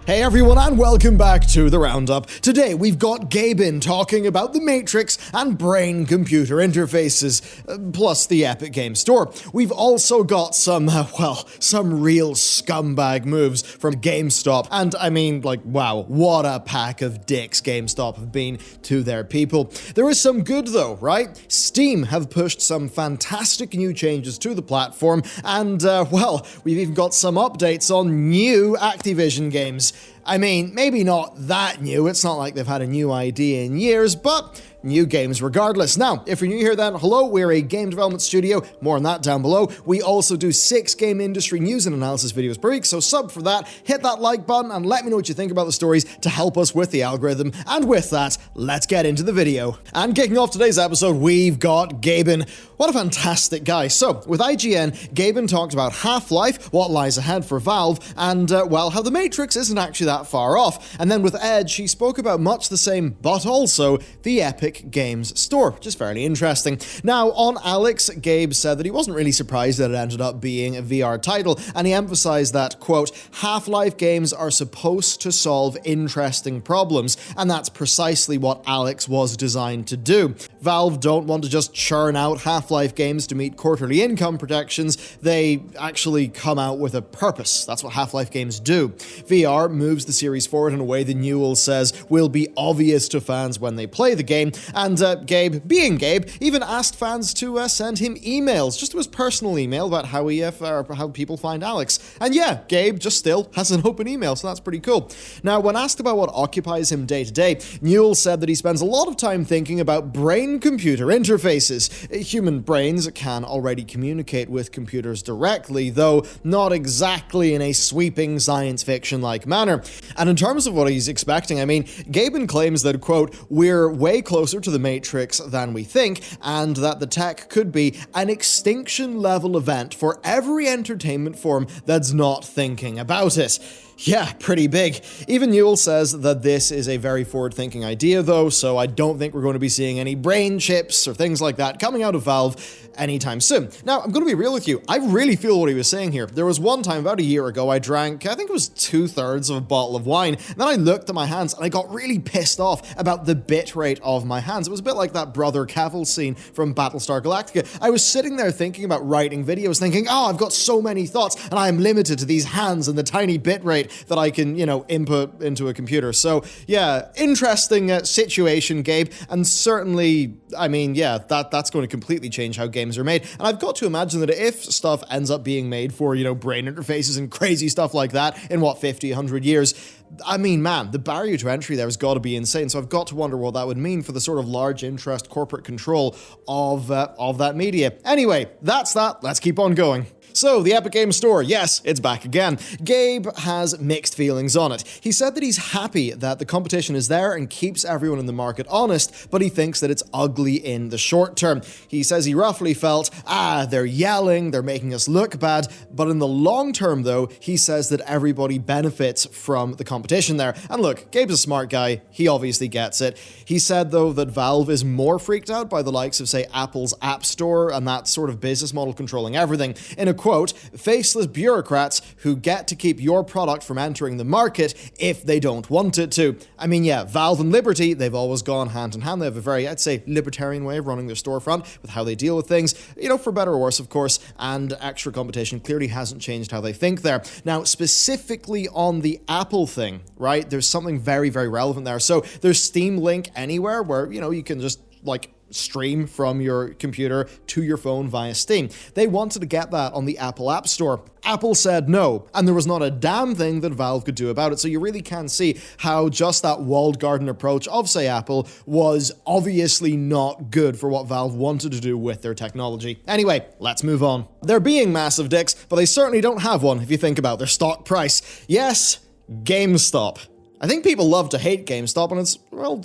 Hey everyone, and welcome back to the Roundup. Today we've got GabeN talking about the Matrix and brain-computer interfaces, plus the Epic Games Store. We've also got some real scumbag moves from Gamestop, and I mean, wow, what a pack of dicks Gamestop have been to their people. There is some good though, right? Steam have pushed some fantastic new changes to the platform, and we've even got some updates on new Activision games. I mean, maybe not that new, it's not like they've had a new idea in years, but new games regardless. Now, if you're new here then, hello, we're a game development studio, more on that down below. We also do 6 game industry news and analysis videos per week, so sub for that, hit that like button, and let me know what you think about the stories to help us with the algorithm. And with that, let's get into the video. And kicking off today's episode, we've got GabeN. What a fantastic guy. So, with IGN, GabeN talked about Half-Life, what lies ahead for Valve, and, how the Matrix isn't actually that far off. And then with Edge, he spoke about much the same, but also the Epic Games Store, which is fairly interesting. Now, on Alyx, Gabe said that he wasn't really surprised that it ended up being a VR title, and he emphasized that, quote, Half-Life games are supposed to solve interesting problems, and that's precisely what Alyx was designed to do. Valve don't want to just churn out Half-Life games to meet quarterly income projections, they actually come out with a purpose. That's what Half-Life games do. VR moves the series forward in a way that Newell says will be obvious to fans when they play the game, and Gabe, being Gabe, even asked fans to send him emails, just to his personal email about how people find Alyx. And yeah, Gabe just still has an open email, so that's pretty cool. Now, when asked about what occupies him day to day, Newell said that he spends a lot of time thinking about brain-computer interfaces. Human brains can already communicate with computers directly, though not exactly in a sweeping science fiction-like manner. And in terms of what he's expecting, I mean, GabeN claims that, quote, we're way closer to the Matrix than we think, and that the tech could be an extinction-level event for every entertainment form that's not thinking about it. Yeah, pretty big. Even Newell says that this is a very forward-thinking idea, though, so I don't think we're going to be seeing any brain chips or things like that coming out of Valve anytime soon. Now, I'm going to be real with you. I really feel what he was saying here. There was one time, about a year ago, I drank, I think it was 2/3 of a bottle of wine, and then I looked at my hands and I got really pissed off about the bit rate of my hands. It was a bit like that Brother Cavill scene from Battlestar Galactica. I was sitting there thinking about writing videos, thinking, oh, I've got so many thoughts, and I am limited to these hands and the tiny bit rate that I can, input into a computer. So, yeah, interesting situation, Gabe, and certainly, I mean, yeah, that's going to completely change how games are made. And I've got to imagine that if stuff ends up being made for, brain interfaces and crazy stuff like that in, 50, 100 years, I mean, man, the barrier to entry there has got to be insane. So I've got to wonder what that would mean for the sort of large interest corporate control of that media. Anyway, that's that. Let's keep on going. So, the Epic Games Store, yes, it's back again. Gabe has mixed feelings on it. He said that he's happy that the competition is there and keeps everyone in the market honest, but he thinks that it's ugly in the short term. He says he roughly felt, they're yelling, they're making us look bad, but in the long term, though, he says that everybody benefits from the competition there. And look, Gabe's a smart guy, he obviously gets it. He said, though, that Valve is more freaked out by the likes of, say, Apple's App Store and that sort of business model controlling everything. In a quote, faceless bureaucrats who get to keep your product from entering the market if they don't want it to. I mean, yeah, Valve and Liberty, they've always gone hand in hand. They have a very, I'd say, libertarian way of running their storefront with how they deal with things, for better or worse, of course, and extra competition clearly hasn't changed how they think there. Now, specifically on the Apple thing, right, there's something very, very relevant there. So there's Steam Link Anywhere where, you can just, stream from your computer to your phone via Steam. They wanted to get that on the Apple App Store. Apple said no, and there was not a damn thing that Valve could do about it. So you really can see how just that walled garden approach of, say, Apple was obviously not good for what Valve wanted to do with their technology. Anyway, let's move on. They're being massive dicks, but they certainly don't have one if you think about their stock price. Yes, GameStop. I think people love to hate GameStop, and it's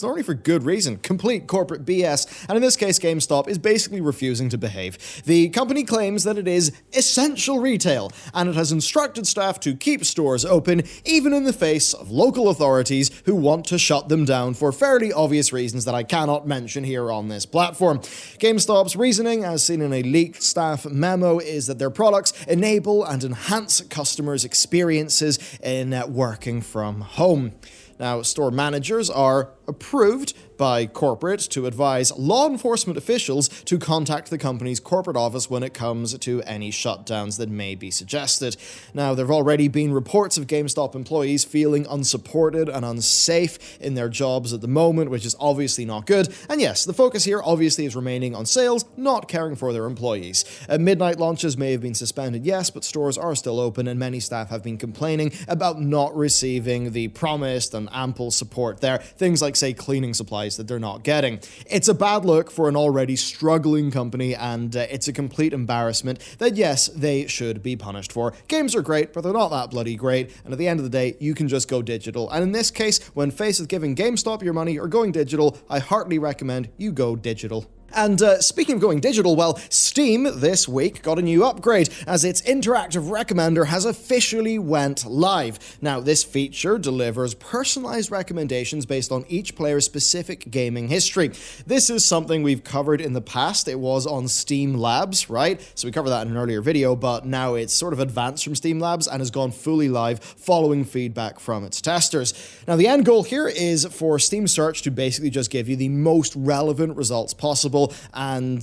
normally for good reason. Complete corporate BS, and in this case, GameStop is basically refusing to behave. The company claims that it is essential retail, and it has instructed staff to keep stores open, even in the face of local authorities who want to shut them down for fairly obvious reasons that I cannot mention here on this platform. GameStop's reasoning, as seen in a leaked staff memo, is that their products enable and enhance customers' experiences in working from home. Now, store managers are approved by corporate to advise law enforcement officials to contact the company's corporate office when it comes to any shutdowns that may be suggested. Now, there have already been reports of GameStop employees feeling unsupported and unsafe in their jobs at the moment, which is obviously not good. And yes, the focus here obviously is remaining on sales, not caring for their employees. Midnight launches may have been suspended, yes, but stores are still open, and many staff have been complaining about not receiving the promised and ample support there. Things like, say, cleaning supplies that they're not getting. It's a bad look for an already struggling company, and it's a complete embarrassment that, yes, they should be punished for. Games are great, but they're not that bloody great, and at the end of the day, you can just go digital. And in this case, when faced with giving GameStop your money or going digital, I heartily recommend you go digital. And speaking of going digital, well, Steam this week got a new upgrade as its interactive recommender has officially went live. Now, this feature delivers personalized recommendations based on each player's specific gaming history. This is something we've covered in the past. It was on Steam Labs, right? So we covered that in an earlier video, but now it's sort of advanced from Steam Labs and has gone fully live following feedback from its testers. Now, the end goal here is for Steam Search to basically just give you the most relevant results possible, and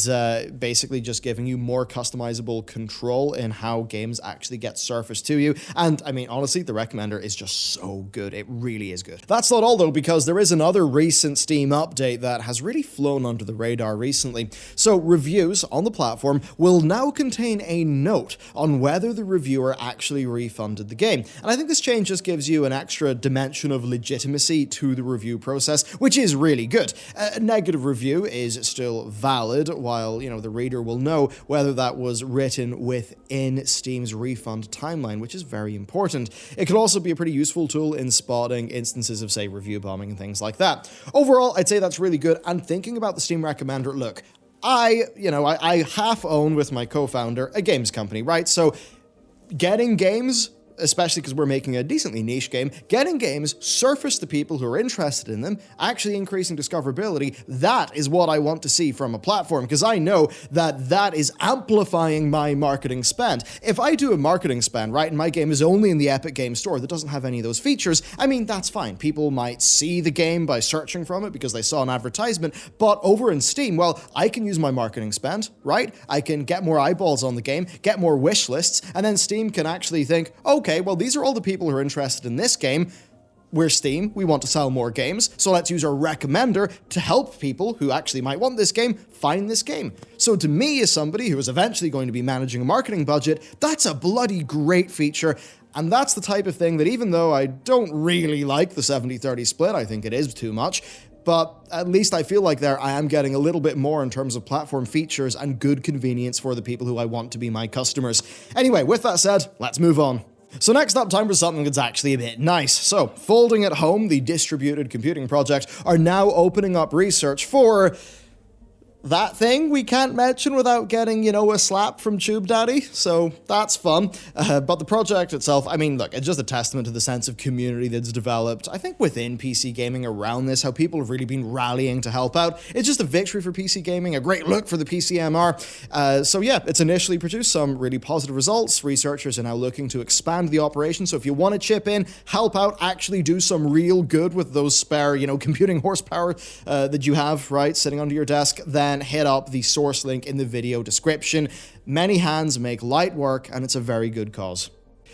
basically just giving you more customizable control in how games actually get surfaced to you. And I mean, honestly, the recommender is just so good. It really is good. That's not all though, because there is another recent Steam update that has really flown under the radar recently. So reviews on the platform will now contain a note on whether the reviewer actually refunded the game. And I think this change just gives you an extra dimension of legitimacy to the review process, which is really good. A negative review is still valid, while, the reader will know whether that was written within Steam's refund timeline, which is very important. It could also be a pretty useful tool in spotting instances of, say, review bombing and things like that. Overall, I'd say that's really good, and thinking about the Steam recommender, look, I half own with my co-founder a games company, right? So getting games, especially because we're making a decently niche game, getting games surface to people who are interested in them, actually increasing discoverability, that is what I want to see from a platform, because I know that that is amplifying my marketing spend. If I do a marketing spend, right, and my game is only in the Epic Games Store that doesn't have any of those features, I mean, that's fine. People might see the game by searching from it because they saw an advertisement, but over in Steam, well, I can use my marketing spend, right? I can get more eyeballs on the game, get more wish lists, and then Steam can actually think, okay, well, these are all the people who are interested in this game. We're Steam, we want to sell more games, so let's use our recommender to help people who actually might want this game find this game. So to me, as somebody who is eventually going to be managing a marketing budget, that's a bloody great feature. And that's the type of thing that, even though I don't really like the 70-30 split, I think it is too much, but at least I feel like there I am getting a little bit more in terms of platform features and good convenience for the people who I want to be my customers. Anyway, with that said, let's move on. So next up, time for something that's actually a bit nice. So, Folding at Home, the distributed computing project, are now opening up research for that thing we can't mention without getting, a slap from TubeDaddy, so that's fun. But the project itself, I mean, look, it's just a testament to the sense of community that's developed, I think, within PC gaming around this, how people have really been rallying to help out. It's just a victory for PC gaming, a great look for the PCMR. So yeah, it's initially produced some really positive results. Researchers are now looking to expand the operation, so if you want to chip in, help out, actually do some real good with those spare, computing horsepower that you have, right, sitting under your desk, then hit up the source link in the video description. Many hands make light work, and it's a very good cause.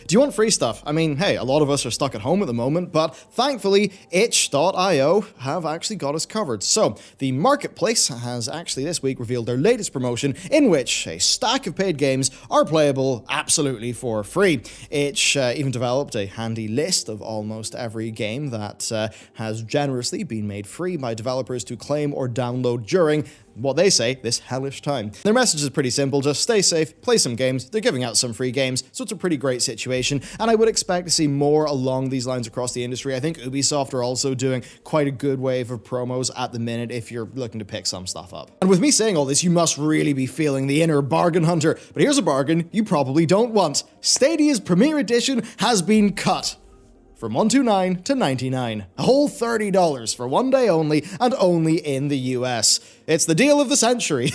Do you want free stuff? I mean, hey, a lot of us are stuck at home at the moment, but thankfully, itch.io have actually got us covered. So, the marketplace has actually this week revealed their latest promotion, in which a stack of paid games are playable absolutely for free. Itch even developed a handy list of almost every game that has generously been made free by developers to claim or download during what they say, this hellish time. Their message is pretty simple, just stay safe, play some games, they're giving out some free games, so it's a pretty great situation, and I would expect to see more along these lines across the industry. I think Ubisoft are also doing quite a good wave of promos at the minute if you're looking to pick some stuff up. And with me saying all this, you must really be feeling the inner bargain hunter, but here's a bargain you probably don't want. Stadia's Premier Edition has been cut from $129 to $99. A whole $30 for one day only, and only in the US. It's the deal of the century.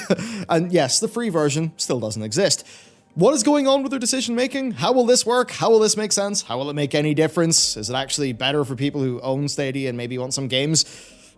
And yes, the free version still doesn't exist. What is going on with their decision making? How will this work? How will this make sense? How will it make any difference? Is it actually better for people who own Stadia and maybe want some games?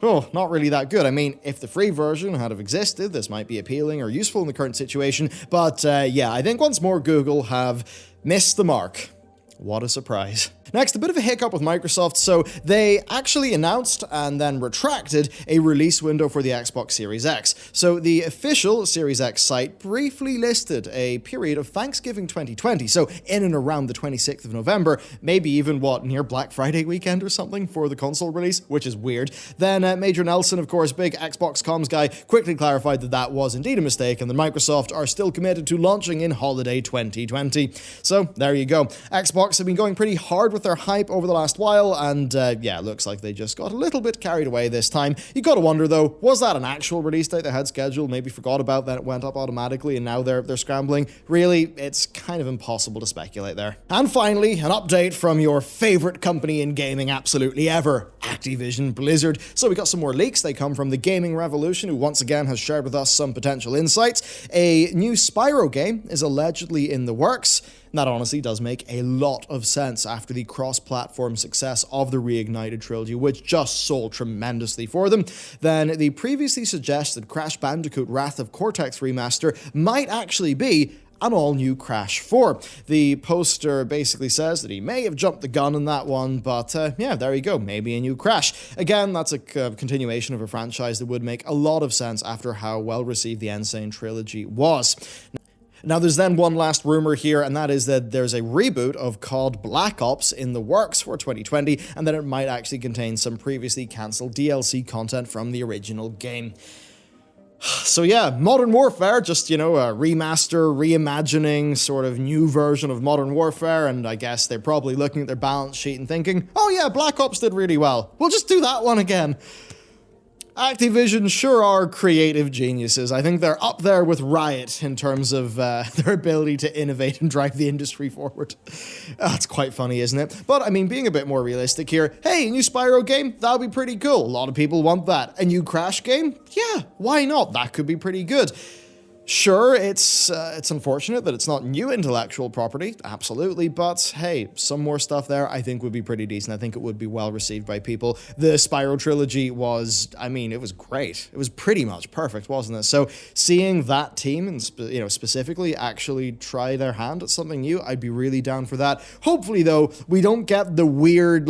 Oh, not really that good. I mean, if the free version had have existed, this might be appealing or useful in the current situation. But yeah, I think once more Google have missed the mark. What a surprise. Next, a bit of a hiccup with Microsoft. So they actually announced and then retracted a release window for the Xbox Series X. So the official Series X site briefly listed a period of Thanksgiving 2020. So in and around the 26th of November, maybe even near Black Friday weekend or something for the console release, which is weird. Then Major Nelson, of course, big Xbox comms guy, quickly clarified that that was indeed a mistake and that Microsoft are still committed to launching in holiday 2020. So there you go. Xbox have been going pretty hard with their hype over the last while, and yeah, looks like they just got a little bit carried away this time. You gotta wonder though, was that an actual release date they had scheduled, maybe forgot about, then it went up automatically, and now they're scrambling? Really, it's kind of impossible to speculate there. And finally, an update from your favorite company in gaming absolutely ever, Activision Blizzard. So we got some more leaks. They come from the Gaming Revolution, who once again has shared with us some potential insights. A new Spyro game is allegedly in the works. And that honestly does make a lot of sense after the cross-platform success of the Reignited trilogy, which just sold tremendously for them. Then the previously suggested Crash Bandicoot Wrath of Cortex remaster might actually be an all-new Crash 4. The poster basically says that he may have jumped the gun on that one, but yeah, there you go, maybe a new Crash. Again, that's a continuation of a franchise that would make a lot of sense after how well received the Insane trilogy was. Now, there's then one last rumor here, and that is that there's a reboot of COD Black Ops in the works for 2020, and that it might actually contain some previously cancelled DLC content from the original game. So yeah, Modern Warfare, just, you know, a remaster, reimagining, sort of new version of Modern Warfare, and I guess they're probably looking at their balance sheet and thinking, oh yeah, Black Ops did really well, we'll just do that one again. Activision sure are creative geniuses. I think they're up there with Riot in terms of their ability to innovate and drive the industry forward. It's quite funny, isn't it? But, I mean, being a bit more realistic here, hey, a new Spyro game? That would be pretty cool. A lot of people want that. A new Crash game? Yeah, why not? That could be pretty good. Sure, it's unfortunate that it's not new intellectual property, absolutely, but hey, some more stuff there I think would be pretty decent. I think it would be well received by people. The Spyro trilogy was, I mean, it was great. It was pretty much perfect, wasn't it? So seeing that team, and specifically actually try their hand at something new, I'd be really down for that. Hopefully, though, we don't get the weird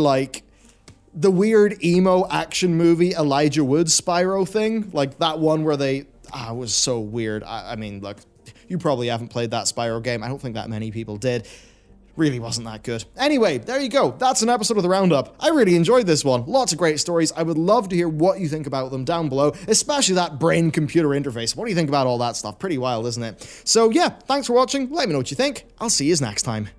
emo action movie Elijah Wood Spyro thing, like that one where they... it was so weird. I mean, look, you probably haven't played that Spyro game. I don't think that many people did. Really wasn't that good. Anyway, there you go. That's an episode of The Roundup. I really enjoyed this one. Lots of great stories. I would love to hear what you think about them down below, especially that brain-computer interface. What do you think about all that stuff? Pretty wild, isn't it? So yeah, thanks for watching. Let me know what you think. I'll see you next time.